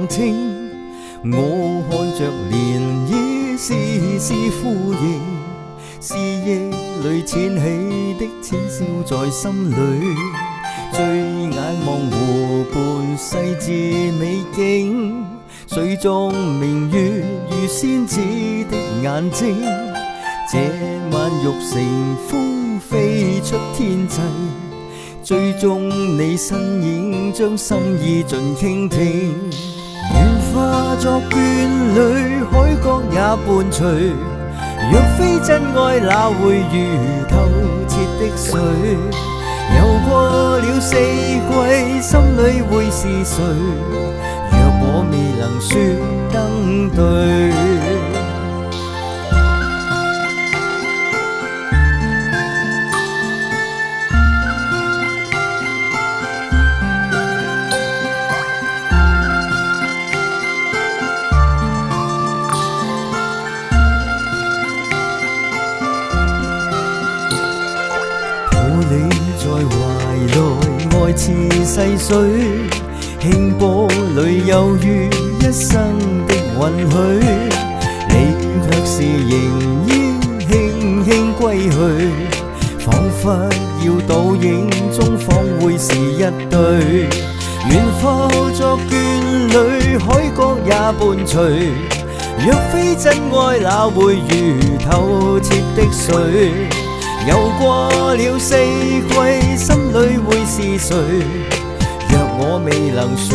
冷清。我看着漣漪絲絲呼應，思憶裏濺起的淺笑在心裏，醉眼望湖畔細緻美景，水中明月如仙子的眼睛。這晚玉成風飛出天際，追蹤你身影，將心意盡傾聽。願化作眷侶，海角也伴隨。若非真愛，哪會如透徹的水？遊過了四季，心裏會是誰？若我未能說登對。你在懷內，愛似細水，輕波裏有如一生的允許。你卻是仍然輕輕歸去，彷彿要倒影中仿會是一對。願化作眷侶，海角也伴隨。若非真愛，哪會如透徹的水？遊過了四季，心裏會是誰？若我未能說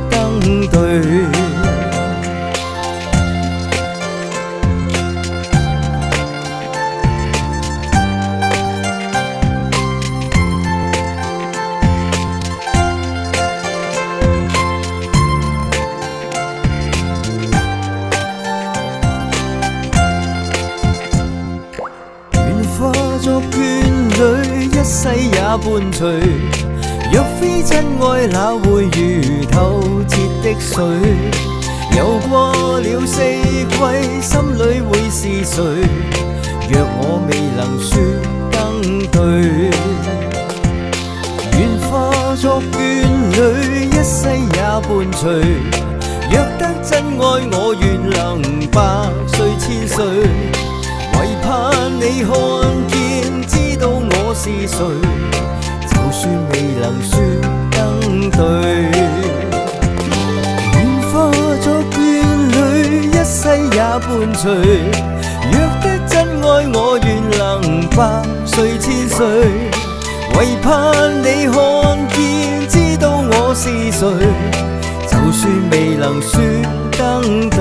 登對。化作眷侶，一世也伴隨。若非真愛，哪會如透徹的水？遊過了四季，心裏會是誰？若我未能說登對。願化作眷侶，一世也伴隨。若得真愛，我願能百歲千歲。唯盼你看見，知道我是誰，就算未能說登對。願化作眷侶，一世也伴隨。若得真愛，我願能百歲千歲。唯盼你看見，知道我是誰，就算未能說登對。